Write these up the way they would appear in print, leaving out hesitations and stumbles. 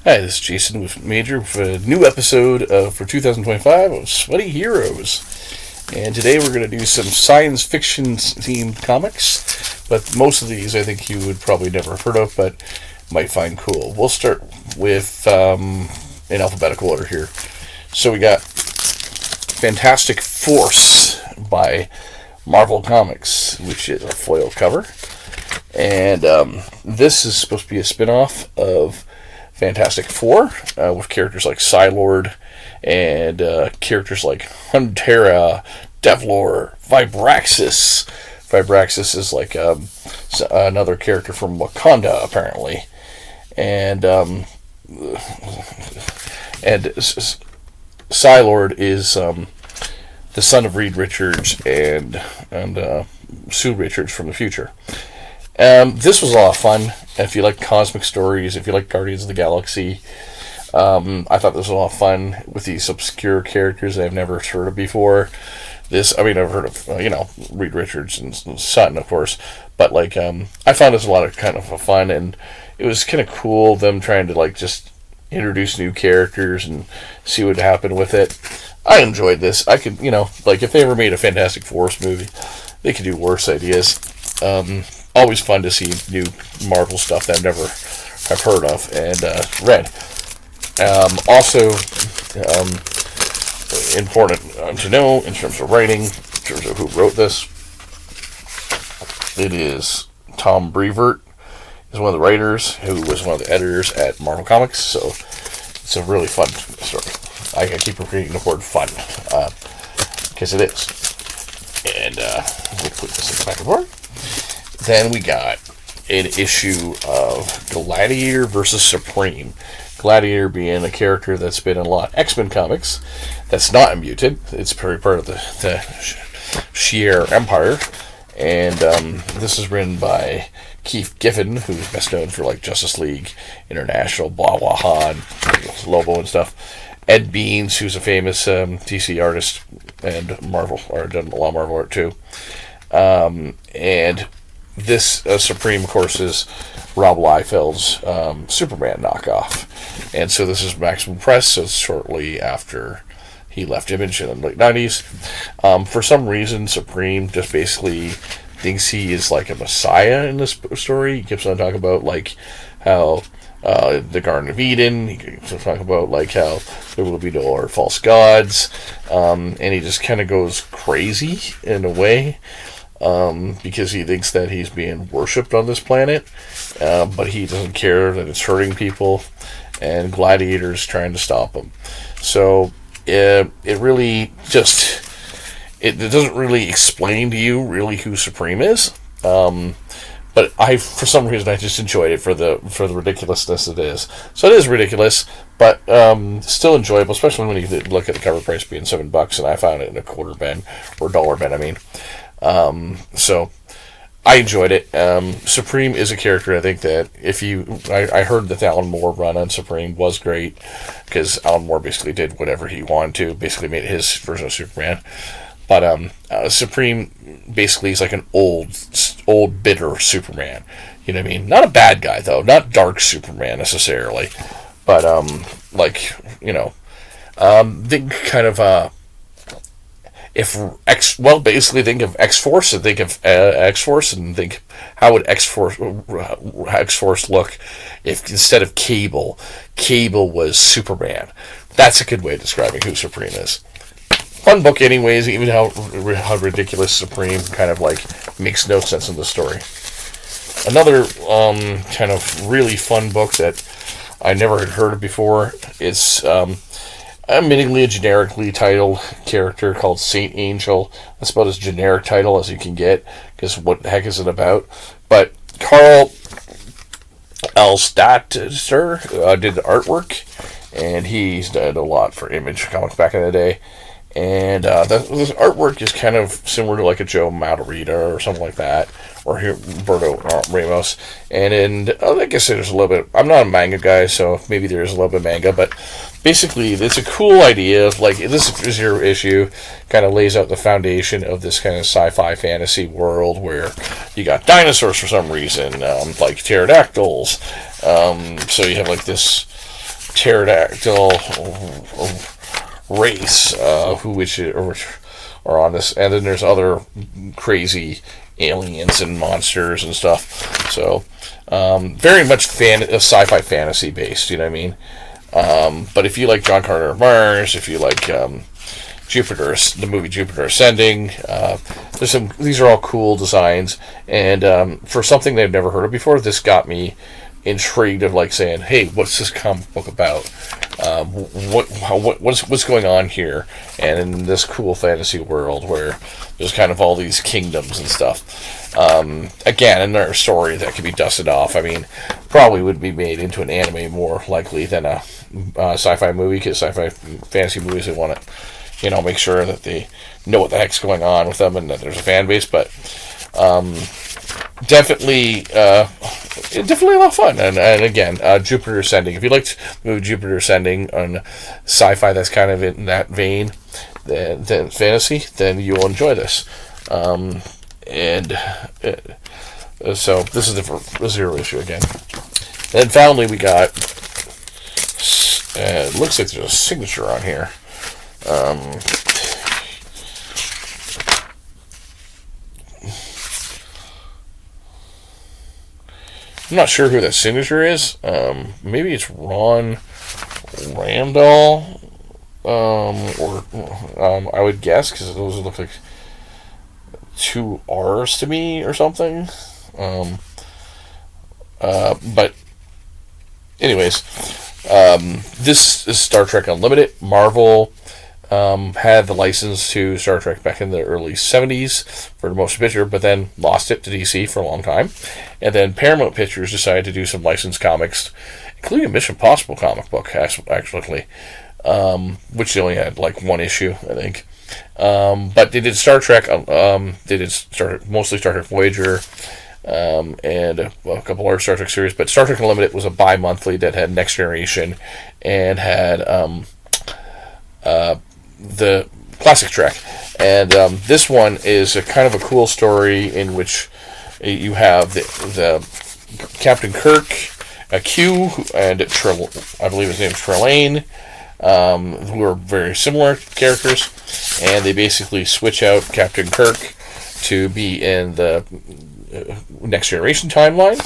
Hi, this is Jason with Major with a new episode for 2025 of Sweaty Heroes. And today we're going to do some science fiction themed comics, but most of these I think you would probably never have heard of, but might find cool. We'll start with in alphabetical order here. So we got Fantastic Force by Marvel Comics, which is a foil cover. And this is supposed to be a spin-off of Fantastic Four, with characters like Psylord and characters like Huntera, Devlor, Vibraxis. Vibraxis is like another character from Wakanda, apparently. And Psylord is the son of Reed Richards and Sue Richards from the future. This was a lot of fun. If you like cosmic stories, if you like Guardians of the Galaxy, I thought this was a lot of fun with these obscure characters I've never heard of before. I've heard of, Reed Richards and Sutton, of course, but I found this a lot of kind of fun, and it was kind of cool them trying to just introduce new characters and see what happened with it. I enjoyed this. I could, if they ever made a Fantastic Force movie, they could do worse ideas. Always fun to see new Marvel stuff that I've never have heard of and read. Also, important to know in terms of writing, in terms of who wrote this, it is Tom Brevoort is one of the writers who was one of the editors at Marvel Comics, so it's a really fun story. I keep repeating the word fun, because it is. And we'll put this in the back of the board. Then we got an issue of Gladiator versus Supreme. Gladiator being a character that's been in a lot of X-Men comics. That's not a mutant. It's part of the Shi'ar Empire. And this is written by Keith Giffen, who's best known for Justice League International, Blah Blah Han, Lobo and stuff. Ed Beans, who's a famous DC artist and Marvel, or done a lot of Marvel art too. And this Supreme, of course, is Rob Liefeld's Superman knockoff. And so this is Maximum Press, so it's shortly after he left Image in the late 90s. For some reason, Supreme just basically thinks he is like a messiah in this story. He keeps on talking about how the Garden of Eden, he keeps on talking about how there will be no more false gods, and he just kind of goes crazy in a way. Because he thinks that he's being worshipped on this planet, but he doesn't care that it's hurting people, and Gladiator's trying to stop him. So it really just it doesn't really explain to you really who Supreme is. But for some reason I just enjoyed it for the ridiculousness it is. So it is ridiculous, but still enjoyable, especially when you look at the cover price being $7, and I found it in a quarter bin or dollar bin. So I enjoyed it. Supreme is a character I think that I heard that the Alan Moore run on Supreme was great, because Alan Moore basically did whatever he wanted to, basically made his version of Superman. But Supreme basically is like an old bitter Superman. You know what I mean? Not a bad guy though, not dark Superman necessarily, but think kind of basically think of X-Force and think of X-Force and think how would X-Force look if instead of Cable was Superman. That's a good way of describing who Supreme is. Fun book anyways, even how ridiculous Supreme kind of makes no sense in the story. Another kind of really fun book that I never had heard of before is admittingly a generically titled character called Saint Angel. That's about as generic title as you can get, because what the heck is it about? But Carl Elstadter did the artwork, and he's done a lot for Image Comics back in the day. And this artwork is kind of similar to a Joe Matarrita or something like that, or Humberto Ramos. And I guess there's a little bit. I'm not a manga guy, so maybe there's a little bit of manga, but basically it's a cool idea of this is your issue, kind of lays out the foundation of this kind of sci-fi fantasy world where you got dinosaurs for some reason, like pterodactyls. So you have this pterodactyl race which are on this, and then there's other crazy aliens and monsters and stuff. So very much sci-fi fantasy based, you know what I mean? But if you like John Carter of Mars, if you like Jupiter, the movie Jupiter Ascending, these are all cool designs, and for something they've never heard of before, this got me intrigued of like saying, hey, what's this comic book about? What's going on here? And in this cool fantasy world where there's kind of all these kingdoms and stuff. Again, another story that could be dusted off. I mean, probably would be made into an anime more likely than a sci-fi movie, because sci-fi fantasy movies, they want to, make sure that they know what the heck's going on with them and that there's a fan base. But definitely a lot of fun. And again, Jupiter Ascending. If you liked the movie Jupiter Ascending on sci-fi that's kind of in that vein, the fantasy, then you will enjoy this. So this is the zero issue again. And finally we got, it looks like there's a signature on here. I'm not sure who that signature is. Maybe it's Ron Randall, or I would guess, because those look like two R's to me or something. But anyways, this is Star Trek Unlimited. Marvel had the license to Star Trek back in the early 70s for the motion picture, but then lost it to DC for a long time. And then Paramount Pictures decided to do some licensed comics, including a Mission Impossible comic book, actually, which they only had like one issue, I think. But they did Star Trek, mostly Star Trek Voyager, and a couple other Star Trek series. But Star Trek Unlimited was a bi-monthly that had Next Generation and had the classic Trek. And this one is a kind of a cool story in which you have the Captain Kirk, Q, and I believe his name is Trelane, who are very similar characters, and they basically switch out Captain Kirk to be in the Next Generation timeline,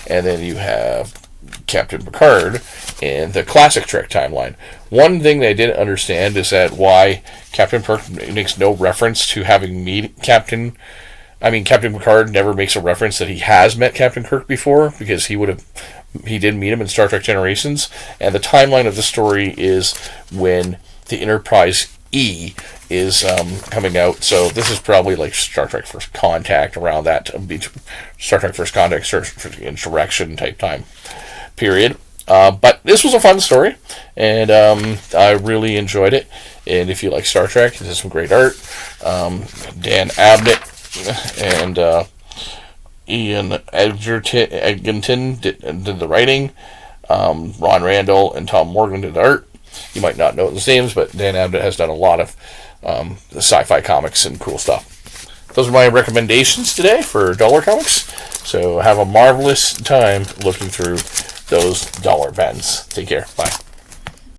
and then you have Captain Picard in the classic Trek timeline. One thing they didn't understand is that why Captain Kirk makes no reference to having Captain Picard never makes a reference that he has met Captain Kirk before, because he did meet him in Star Trek Generations, and the timeline of the story is when the Enterprise E is coming out. So this is probably like Star Trek First Contact, around that Star Trek First Contact, Search for Insurrection type time period. But this was a fun story, and I really enjoyed it. And if you like Star Trek, this is some great art. Dan Abnett and Ian Edgerton did the writing. Ron Randall and Tom Morgan did the art. You might not know those names, but Dan Abnett has done a lot of the sci-fi comics and cool stuff. Those are my recommendations today for dollar comics. So have a marvelous time looking through those dollar pens. Take care. Bye.